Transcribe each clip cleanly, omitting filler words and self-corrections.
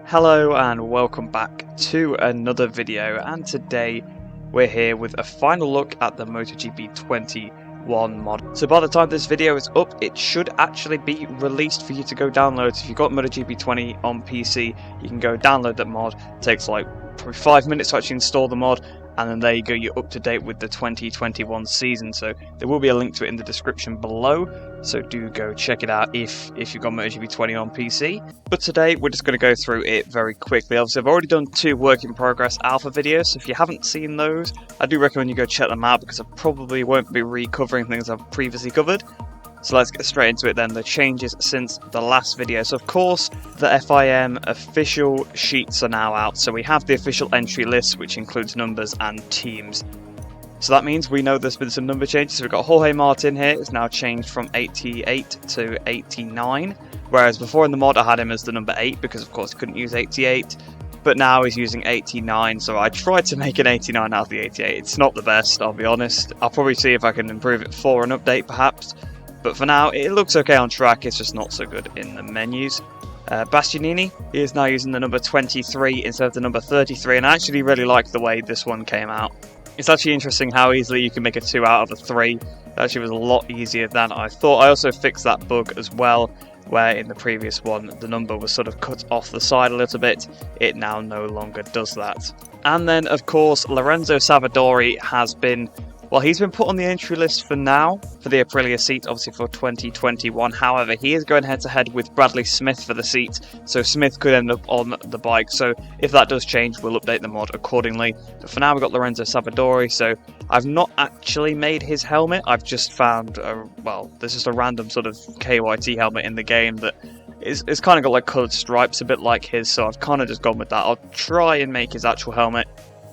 Hello and welcome back to another video, and today we're here with a final look at the MotoGP 21 mod. So by the time this video is up, it should actually be released for you to go download. So if you've got MotoGP 20 on PC, you can go download that mod. It takes like probably 5 minutes to actually install the mod, and then there you go, you're up to date with the 2021 season. So there will be a link to it in the description below, so do go check it out if you've got MotoGP 20 on PC. But today we're just going to go through it very quickly. Obviously I've already done 2 work in progress alpha videos, so if you haven't seen those, I do recommend you go check them out because I probably won't be recovering things I've previously covered. So let's get straight into it then, the changes since the last video. So of course, the FIM official sheets are now out. So we have the official entry list, which includes numbers and teams. So that means we know there's been some number changes. So we've got Jorge Martin here, it's now changed from 88 to 89. Whereas before in the mod I had him as the number 8 because of course I couldn't use 88. But now he's using 89, so I tried to make an 89 out of the 88. It's not the best, I'll be honest. I'll probably see if I can improve it for an update perhaps. But for now, it looks okay on track, it's just not so good in the menus. Bastianini is now using the number 23 instead of the number 33, and I actually really like the way this one came out. It's actually interesting how easily you can make a 2 out of a 3. It actually was a lot easier than I thought. I also fixed that bug as well, where in the previous one the number was sort of cut off the side a little bit. It now no longer does that. And then, of course, Lorenzo Savadori has been... well, he's been put on the entry list for now, for the Aprilia seat, obviously for 2021. However, he is going head-to-head with Bradley Smith for the seat, so Smith could end up on the bike. So if that does change, we'll update the mod accordingly. But for now, we've got Lorenzo Savadori, so I've not actually made his helmet. I've just found, there's just a random sort of KYT helmet in the game that is kind of got like coloured stripes, a bit like his, so I've kind of just gone with that. I'll try and make his actual helmet.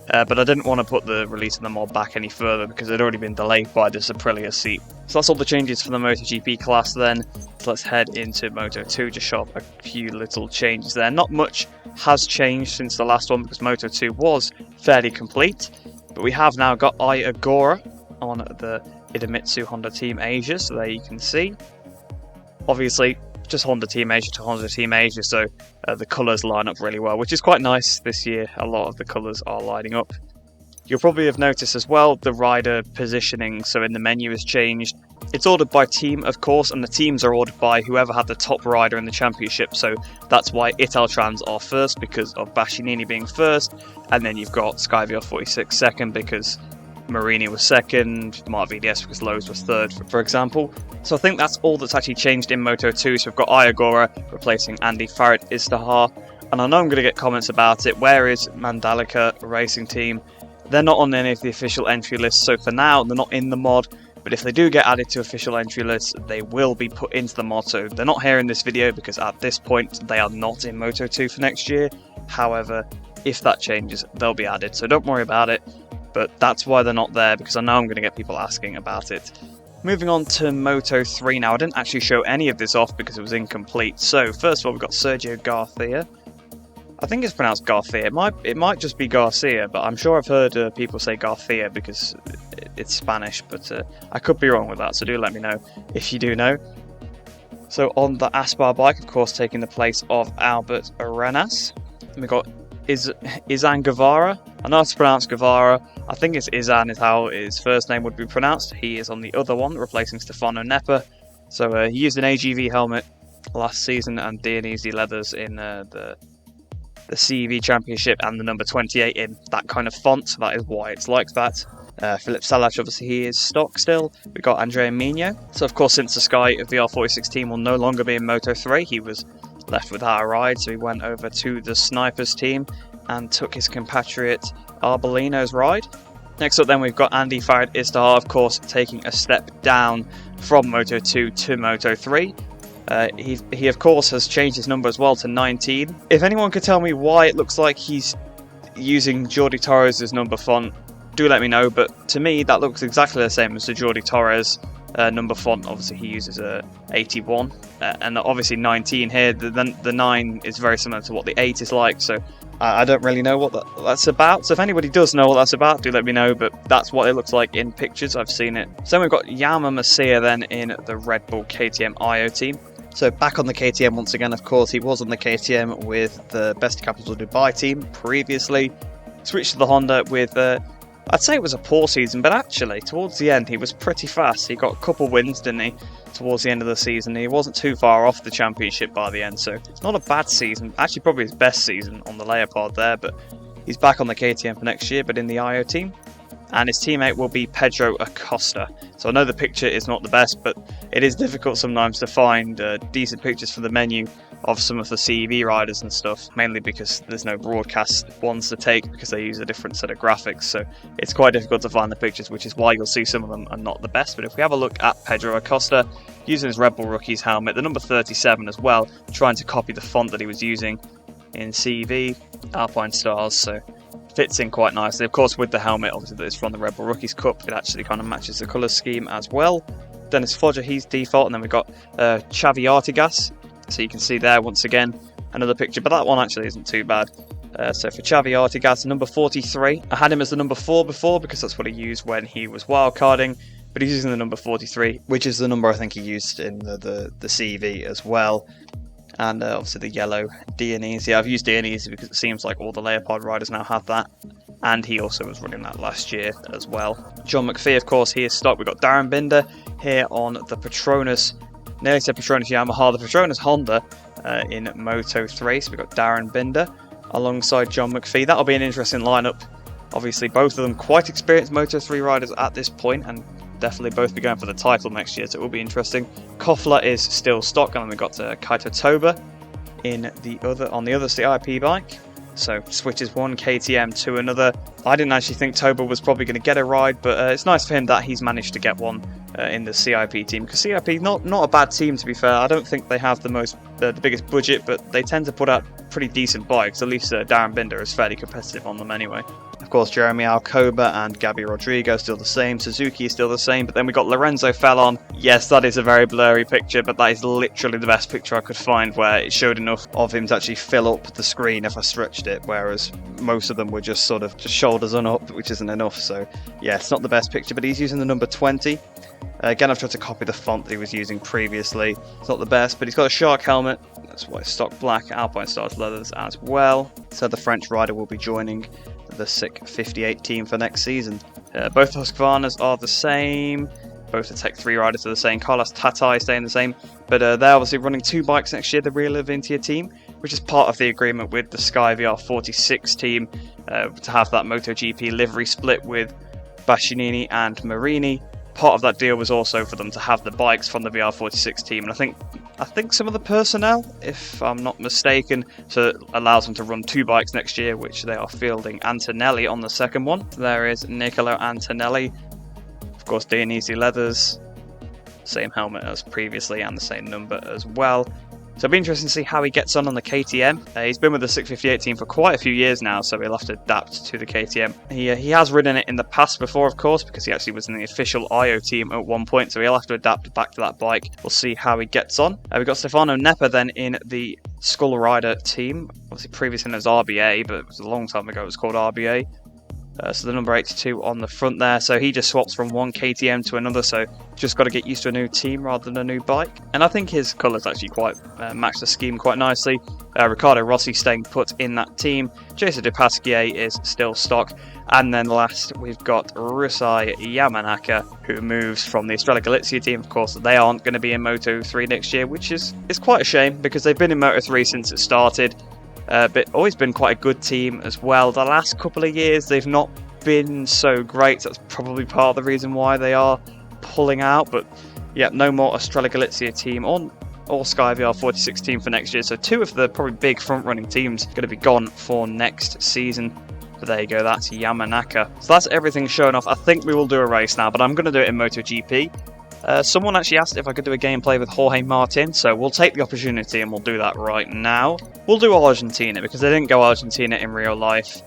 But I didn't want to put the release of the mod back any further because it had already been delayed by this Aprilia seat. So that's all the changes for the MotoGP class then. So let's head into Moto2, just show up a few little changes there. Not much has changed since the last one because Moto2 was fairly complete. But we have now got Ai Agora on the Idemitsu Honda Team Asia, so there you can see. Obviously, just Honda Team Asia to Honda Team Asia, so the colours line up really well, which is quite nice this year. A lot of the colours are lining up. You'll probably have noticed as well the rider positioning, so in the menu has changed. It's ordered by team, of course, and the teams are ordered by whoever had the top rider in the championship, so that's why Italtrans are first because of Bastianini being first, and then you've got Skyvr 46 second because Marini was second, Mark VDS because Lowe's was third, for example. So I think that's all that's actually changed in Moto2. So we've got Ai Agora replacing Andy Farid Istihar, and I know I'm going to get comments about it. Where is Mandalika Racing Team? They're not on any of the official entry lists, so for now they're not in the mod. But if they do get added to official entry lists, they will be put into the mod. So they're not here in this video because at this point they are not in Moto2 for next year. However, if that changes, they'll be added. So don't worry about it. But that's why they're not there, because I know I'm going to get people asking about it. Moving on to Moto3 now, I didn't actually show any of this off because it was incomplete. So first of all, we've got Sergio Garcia. I think it's pronounced Garcia. It might just be Garcia, but I'm sure I've heard people say Garcia because it's Spanish, but I could be wrong with that, so do let me know if you do know. So on the Aspar bike, of course, taking the place of Albert Arenas. We've got Izan Guevara. I know it's pronounced Guevara. I think it's Izan is how his first name would be pronounced. He is on the other one, replacing Stefano Neppa. So he used an AGV helmet last season and Dionisi leathers in the CEV Championship and the number 28 in that kind of font. So that is why it's like that. Philip Salach, obviously he is stock still. We've got Andrea Mino. So of course, since the Sky of the R46 team will no longer be in Moto3, he was left without a ride, so he went over to the Snipers team and took his compatriot Arbolino's ride. Next up then we've got Andy Farid Istihar, of course, taking a step down from Moto2 to Moto3. He of course has changed his number as well to 19. If anyone could tell me why it looks like he's using Jordi Torres' number font, do let me know, but to me that looks exactly the same as the Jordi Torres number font. Obviously he uses 81 and obviously 19 here. The 9 is very similar to what the 8 is like, so I don't really know what that's about. So if anybody does know what that's about, do let me know, but that's what it looks like in pictures. I've seen it. So we've got Yama Masia then in the Red Bull KTM IO team. So back on the KTM once again, of course, he was on the KTM with the Best Capital Dubai team previously. Switched to the Honda with, I'd say it was a poor season, but actually, towards the end, he was pretty fast. He got a couple wins, didn't he, towards the end of the season. He wasn't too far off the championship by the end, so it's not a bad season. Actually, probably his best season on the Leopard there, but he's back on the KTM for next year, but in the IO team. And his teammate will be Pedro Acosta. So I know the picture is not the best, but it is difficult sometimes to find decent pictures for the menu of some of the CEV riders and stuff, mainly because there's no broadcast ones to take because they use a different set of graphics, so it's quite difficult to find the pictures, which is why you'll see some of them are not the best. But if we have a look at Pedro Acosta, using his Red Bull Rookies helmet, the number 37 as well, trying to copy the font that he was using in CEV, Alpine Stars, so fits in quite nicely. Of course, with the helmet, obviously, that is from the Red Bull Rookies Cup, it actually kind of matches the colour scheme as well. Dennis Foggia, he's default, and then we've got Xavi Artigas. So you can see there, once again, another picture, but that one actually isn't too bad. So for Xavi Artigas, number 43. I had him as the number 4 before, because that's what he used when he was wildcarding, but he's using the number 43, which is the number I think he used in the CEV as well. And obviously the yellow Dionisi. I've used Dionisi because it seems like all the Leopard riders now have that. And he also was running that last year as well. John McPhee, of course, he is stock. We've got Darren Binder here on the Petronas. Nearly said Petronas Yamaha, the Petronas Honda in Moto 3. So we've got Darren Binder alongside John McPhee. That'll be an interesting lineup. Obviously, both of them quite experienced Moto 3 riders at this point, and definitely both be going for the title next year, so it will be interesting. Koffler is still stock, and then we've got Kaito Toba on the other CIP bike. So switches one KTM to another. I didn't actually think Toba was probably going to get a ride, but it's nice for him that he's managed to get one in the CIP team, because CIP not a bad team, to be fair. I don't think they have the biggest budget, but they tend to put out pretty decent bikes. At least Darren Binder is fairly competitive on them anyway. Of course, Jeremy Alcoba and Gabby Rodrigo still the same. Suzuki is still the same. But then we got Lorenzo Fallon. Yes, that is a very blurry picture, but that is literally the best picture I could find where it showed enough of him to actually fill up the screen if I stretched it, whereas most of them were just sort of just shoulders on up, which isn't enough. So yeah, it's not the best picture, but he's using the number 20. Again, I've tried to copy the font that he was using previously. It's not the best, but he's got a shark helmet. That's why it's stock black, Alpine Stars leathers as well. So the French rider will be joining the SICK 58 team for next season. Both Husqvarnas are the same. Both the Tech 3 riders are the same. Carlos Tatai staying the same. But they're obviously running 2 bikes next year, the Real Avintia team, which is part of the agreement with the Sky VR46 team to have that MotoGP livery split with Bastianini and Marini. Part of that deal was also for them to have the bikes from the VR46 team, and I think some of the personnel, if I'm not mistaken, so it allows them to run 2 bikes next year, which they are fielding Antonelli on the second one. There is Nicolo Antonelli, of course Dionisi leathers, same helmet as previously and the same number as well. So it'll be interesting to see how he gets on the KTM. He's been with the 658 team for quite a few years now, so he'll have to adapt to the KTM. He has ridden it in the past before, of course, because he actually was in the official IO team at one point, so he'll have to adapt back to that bike. We'll see how he gets on. We've got Stefano Neppa then in the Skull Rider team. Obviously previously known as RBA, but it was a long time ago it was called RBA. So the number 82 on the front there, so he just swaps from one KTM to another, so just got to get used to a new team rather than a new bike. And I think his colours actually quite match the scheme quite nicely. Ricardo Rossi staying put in that team. Jason De Pasquier is still stock. And then last we've got Rusai Yamanaka, who moves from the Estrella Galizia team. Of course, they aren't going to be in Moto 3 next year, which is quite a shame because they've been in Moto 3 since it started. But always been quite a good team as well. The last couple of years they've not been so great. That's probably part of the reason why they are pulling out. But yeah, no more Estrella Galizia team or Sky VR46 team for next year. So 2 of the probably big front running teams going to be gone for next season. But there you go, that's Yamanaka. So that's everything shown off. I think we will do a race now, but I'm going to do it in MotoGP. Someone actually asked if I could do a gameplay with Jorge Martin, so we'll take the opportunity and we'll do that right now. We'll do Argentina because they didn't go Argentina in real life,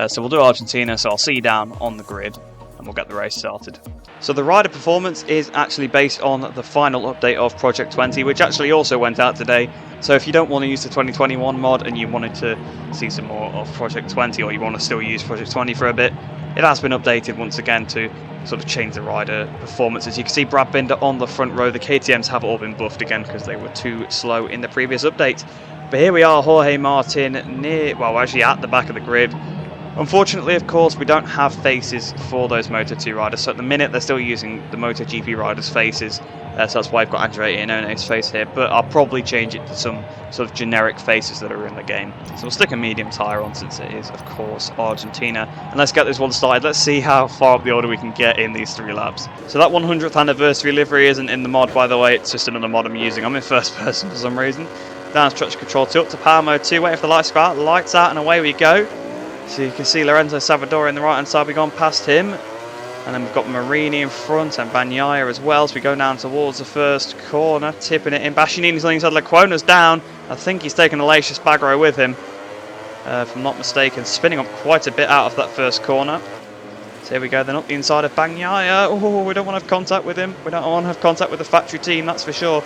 so we'll do Argentina, so I'll see you down on the grid and we'll get the race started. So the rider performance is actually based on the final update of Project 20, which actually also went out today. So if you don't want to use the 2021 mod and you wanted to see some more of Project 20, or you want to still use Project 20 for a bit, it has been updated once again to sort of change the rider performance. As you can see, Brad Binder on the front row. The KTMs have all been buffed again because they were too slow in the previous update. But here we are, Jorge Martin actually at the back of the grid. Unfortunately, of course, we don't have faces for those Moto2 riders, so at the minute they're still using the MotoGP riders' faces, so that's why I've got Andrea Iannone's face here, but I'll probably change it to some sort of generic faces that are in the game. So we'll stick a medium tyre on since it is, of course, Argentina. And let's get this one started. Let's see how far up the order we can get in these 3 laps. So that 100th anniversary livery isn't in the mod, by the way, it's just another mod I'm using. I'm in first person for some reason. Down to traction control 2, up to power mode 2, waiting for the lights to go out, lights out, and away we go. So you can see Lorenzo Savadori on the right hand side, we've gone past him. And then we've got Marini in front and Bagnaia as well. So we go down towards the first corner, tipping it in. Bastianini's on the inside, Lecuona's down. I think he's taken Aleix Espargaro with him, if I'm not mistaken. Spinning up quite a bit out of that first corner. So here we go, then up the inside of Bagnaia. Oh, we don't want to have contact with him. We don't want to have contact with the factory team, that's for sure.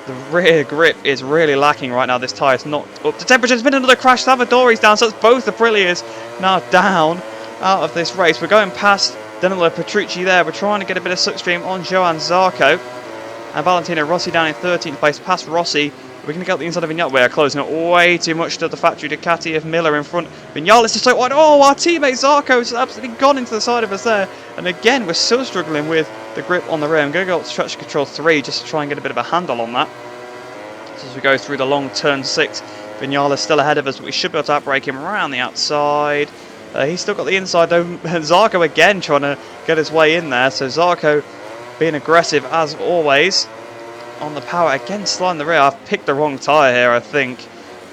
The rear grip is really lacking right now. This tyre's not up to temperature. There's been another crash. Salvadori's down, so it's both the Aprilias now down out of this race. We're going past Dinolo Petrucci there. We're trying to get a bit of slipstream on Johan Zarco. And Valentino Rossi down in 13th place, past Rossi. We're going to get the inside of Vinales. We're closing it way too much to the factory Ducati of Miller in front. Vinales is so wide. Oh, our teammate Zarco has absolutely gone into the side of us there. And again, we're still struggling with the grip on the rear. I'm going to go up to traction control 3 just to try and get a bit of a handle on that. So as we go through the long turn 6, Vinales still ahead of us, but we should be able to outbrake him around the outside. He's still got the inside though. Zarco again trying to get his way in there. So Zarco being aggressive as always on the power. Again sliding the rear. I've picked the wrong tyre here, I think.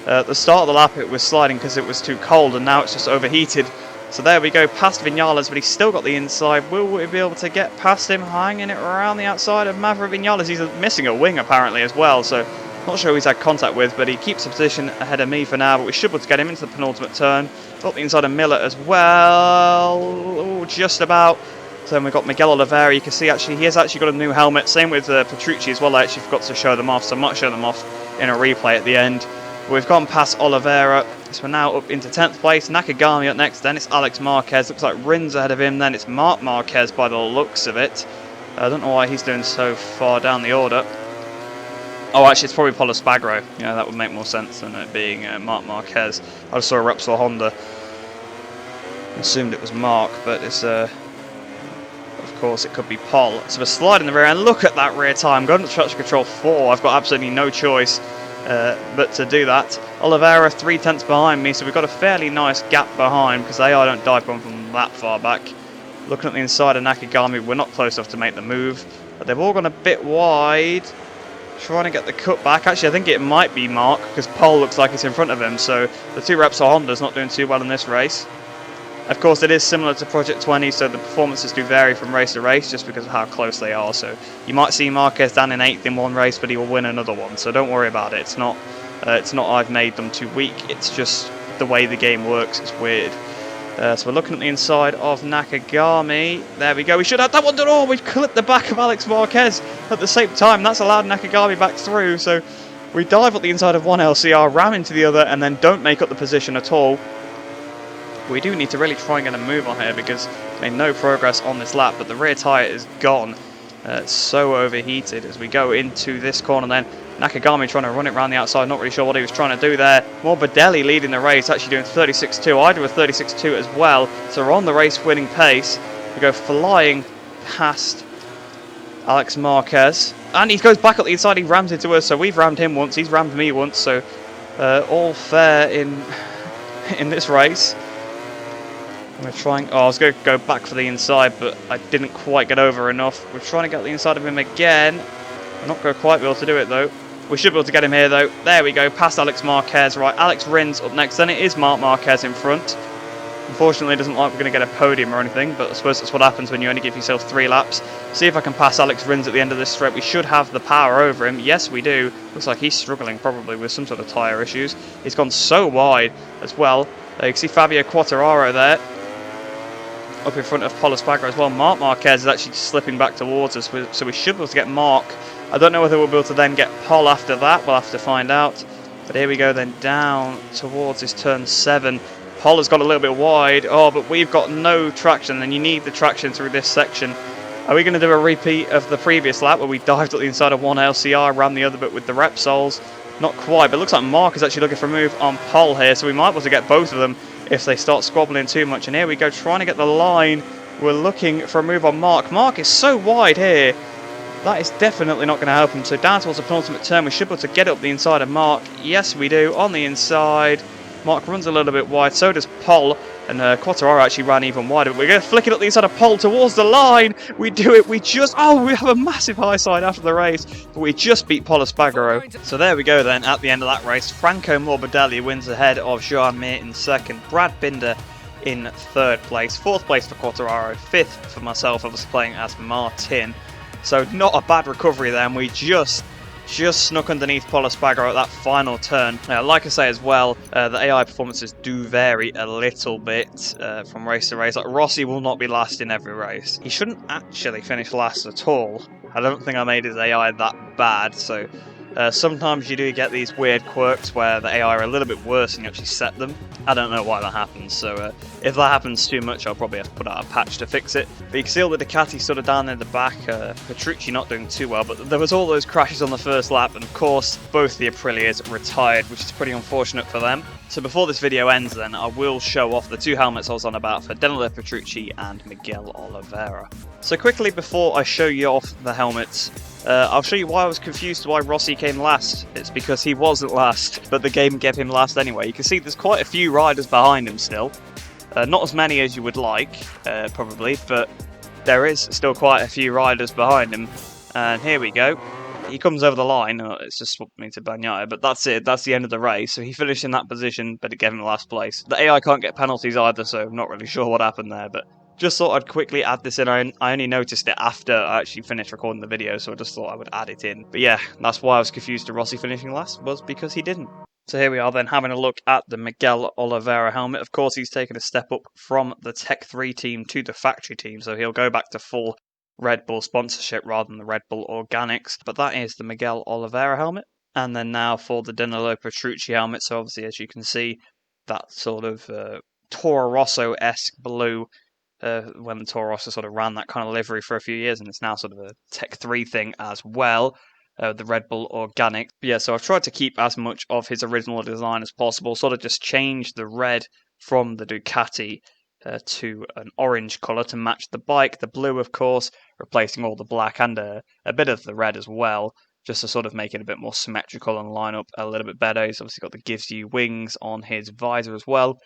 At the start of the lap it was sliding because it was too cold, and now it's just overheated. So there we go, past Vinales, but he's still got the inside. Will we be able to get past him, hanging it around the outside of Maverick Vinales? He's missing a wing apparently as well, so not sure who he's had contact with, but he keeps the position ahead of me for now. But we should be able to get him into the penultimate turn. Got the inside of Miller as well. Ooh, just about. So then we've got Miguel Oliveira. You can see actually he has actually got a new helmet. Same with Petrucci as well. I actually forgot to show them off, so I might show them off in a replay at the end. But we've gone past Oliveira. So we're now up into 10th place. Nakagami up next. Then it's Alex Marquez. Looks like Rins ahead of him. Then it's Marc Marquez by the looks of it. I don't know why he's doing so far down the order. Oh, actually, it's probably Pol Espargaro. Yeah, that would make more sense than it being Marc Marquez. I just saw a Repsol Honda. Assumed it was Mark, but it's of course it could be Pol. So we're sliding the rear, and look at that rear time. Going to traction control 4. I've got absolutely no choice but to do that. Oliveira 3 tenths behind me, so we've got a fairly nice gap behind because I don't dive bomb from that far back. Looking at the inside of Nakagami, we're not close enough to make the move, but they've all gone a bit wide. Trying to get the cut back. Actually, I think it might be Mark because Pol looks like it's in front of him. So the 2 Repsol Hondas not doing too well in this race. Of course, it is similar to Project 20, so the performances do vary from race to race just because of how close they are. So you might see Marquez down in 8th in one race, but he will win another one. So don't worry about it. It's not I've made them too weak. It's just the way the game works. It's weird. So we're looking at the inside of Nakagami. There we go. We should have that one done. Oh, we've clipped the back of Alex Marquez at the same time. That's allowed Nakagami back through. So we dive up the inside of one LCR, ram into the other, and then don't make up the position at all. We do need to really try and get a move on here because we made no progress on this lap, but the rear tyre is gone. It's so overheated as we go into this corner then. Nakagami trying to run it around the outside, not really sure what he was trying to do there. Morbidelli leading the race, actually doing 36.2. I do a 36.2 as well, so we're on the race winning pace. We go flying past Alex Marquez, and he goes back up the inside, he rams into us, so we've rammed him once, he's rammed me once, so all fair in this race. We're trying. Oh, I was going to go back for the inside, but I didn't quite get over enough. We're trying to get the inside of him again. I'm not going to quite be able to do it though. We should be able to get him here though. There we go, past Alex Marquez. Right, Alex Rins up next. Then it is Marc Marquez in front. Unfortunately, it doesn't look like we're going to get a podium or anything, but I suppose that's what happens when you only give yourself 3 laps. See if I can pass Alex Rins at the end of this strip. We should have the power over him. Yes, we do. Looks like he's struggling probably with some sort of tyre issues. He's gone so wide as well. You can see Fabio Quartararo there. up in front of Pol Espargaro as well. Marc Marquez is actually slipping back towards us, so we should be able to get Marc. I don't know whether we'll be able to then get Pol after that. We'll have to find out. But here we go then down towards this turn 7. Pol has got a little bit wide. Oh, but we've got no traction, and you need the traction through this section. Are we going to do a repeat of the previous lap where we dived up the inside of one LCR, ran the other bit with the Repsols? Not quite, but it looks like Marc is actually looking for a move on Pol here, so we might be able to get both of them if they start squabbling too much. And here we go, trying to get the line. We're looking for a move on Marc. Marc is so wide here. That is definitely not going to help him. So down towards the penultimate turn, we should be able to get up the inside of Marc. Yes, we do. On the inside, Marc runs a little bit wide. So does Pol. And Quartararo actually ran even wider. But we're going to flick it up the inside of Pol towards the line. We do it. We have a massive high side after the race. But we just beat Pol Espargaro. So there we go then. At the end of that race, Franco Morbidelli wins ahead of Joan Mir in second. Brad Binder in third place. Fourth place for Quartararo. Fifth for myself. I was playing as Martin. So not a bad recovery there, and we just snuck underneath Pol Espargaro at that final turn. Like I say as well, the AI performances do vary a little bit from race to race. Like Rossi will not be last in every race. He shouldn't actually finish last at all. I don't think I made his AI that bad, so sometimes you do get these weird quirks where the AI are a little bit worse than you actually set them. I don't know why that happens, so if that happens too much, I'll probably have to put out a patch to fix it. But you can see all the Ducati sort of down in the back, Petrucci not doing too well, but there was all those crashes on the first lap, and of course, both the Aprilias retired, which is pretty unfortunate for them. So before this video ends then, I will show off the two helmets I was on about for Dinolo Petrucci and Miguel Oliveira. So quickly before I show you off the helmets, I'll show you why I was confused why Rossi came last. It's because he wasn't last, but the game gave him last anyway. You can see there's quite a few riders behind him still. Not as many as you would like, probably, but there is still quite a few riders behind him. And here we go. He comes over the line. It's just swapped me to Bagnaia, but that's it. That's the end of the race. So he finished in that position, but it gave him last place. The AI can't get penalties either, so I'm not really sure what happened there, but just thought I'd quickly add this in. I only noticed it after I actually finished recording the video, so I just thought I would add it in. But yeah, that's why I was confused to Rossi finishing last, was because he didn't. So here we are then, having a look at the Miguel Oliveira helmet. Of course, he's taken a step up from the Tech 3 team to the factory team, so he'll go back to full Red Bull sponsorship rather than the Red Bull Organics. But that is the Miguel Oliveira helmet. And then now for the Dinolo Petrucci helmet. So obviously, as you can see, that sort of Toro Rosso-esque blue. When the Toro Rosso sort of ran that kind of livery for a few years, and it's now sort of a Tech 3 thing as well, the Red Bull Organic. But yeah, so I've tried to keep as much of his original design as possible, sort of just change the red from the Ducati to an orange colour to match the bike, the blue of course, replacing all the black and a bit of the red as well, just to sort of make it a bit more symmetrical and line up a little bit better. He's obviously got the gives you wings on his visor as well.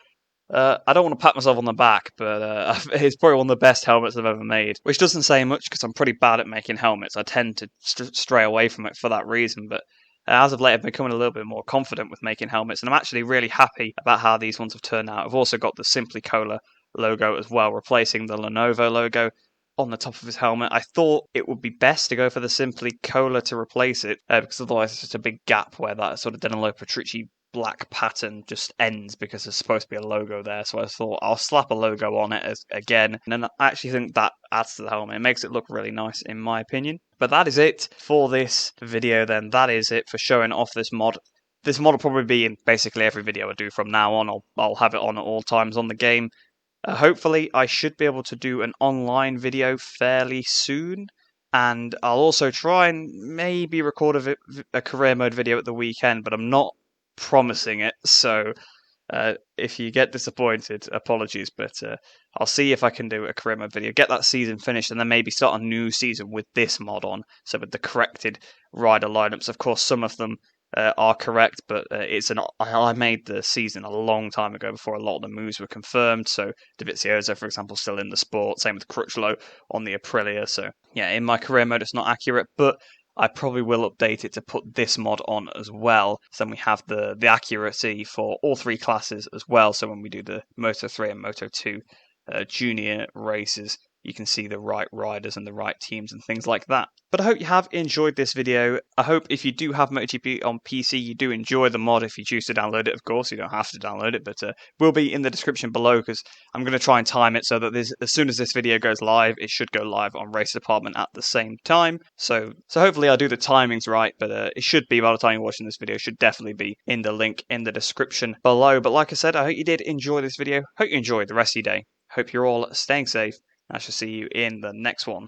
I don't want to pat myself on the back, but it's probably one of the best helmets I've ever made. Which doesn't say much because I'm pretty bad at making helmets. I tend to stray away from it for that reason, but as of late I've become a little bit more confident with making helmets, and I'm actually really happy about how these ones have turned out. I've also got the Simply Cola logo as well, replacing the Lenovo logo on the top of his helmet. I thought it would be best to go for the Simply Cola to replace it, because otherwise it's just a big gap where that sort of Dinolo Petrucci black pattern just ends because there's supposed to be a logo there. So I thought I'll slap a logo on it again, and then I actually think that adds to the helmet. It makes it look really nice in my opinion. But that is it for this video then. That is it for showing off this mod. This mod will probably be in basically every video I do from now on. I'll have it on at all times on the game. Hopefully I should be able to do an online video fairly soon. And I'll also try and maybe record a career mode video at the weekend, but I'm not promising it, so if you get disappointed, apologies, but I'll see if I can do a career mode video, get that season finished, and then maybe start a new season with this mod on, so with the corrected rider lineups. Of course, some of them are correct, but I made the season a long time ago before a lot of the moves were confirmed, so Dovizioso, for example, still in the sport, same with Crutchlow on the Aprilia, so yeah, in my career mode it's not accurate, but I probably will update it to put this mod on as well. So then we have the accuracy for all three classes as well. So when we do the Moto 3 and Moto 2 junior races, you can see the right riders and the right teams and things like that. But I hope you have enjoyed this video. I hope if you do have MotoGP on PC, you do enjoy the mod. If you choose to download it, of course, you don't have to download it, but will be in the description below, because I'm going to try and time it so that as soon as this video goes live, it should go live on Race Department at the same time. So hopefully I'll do the timings right, but it should be, by the time you're watching this video, should definitely be in the link in the description below. But like I said, I hope you did enjoy this video. Hope you enjoyed the rest of your day. Hope you're all staying safe. I shall see you in the next one.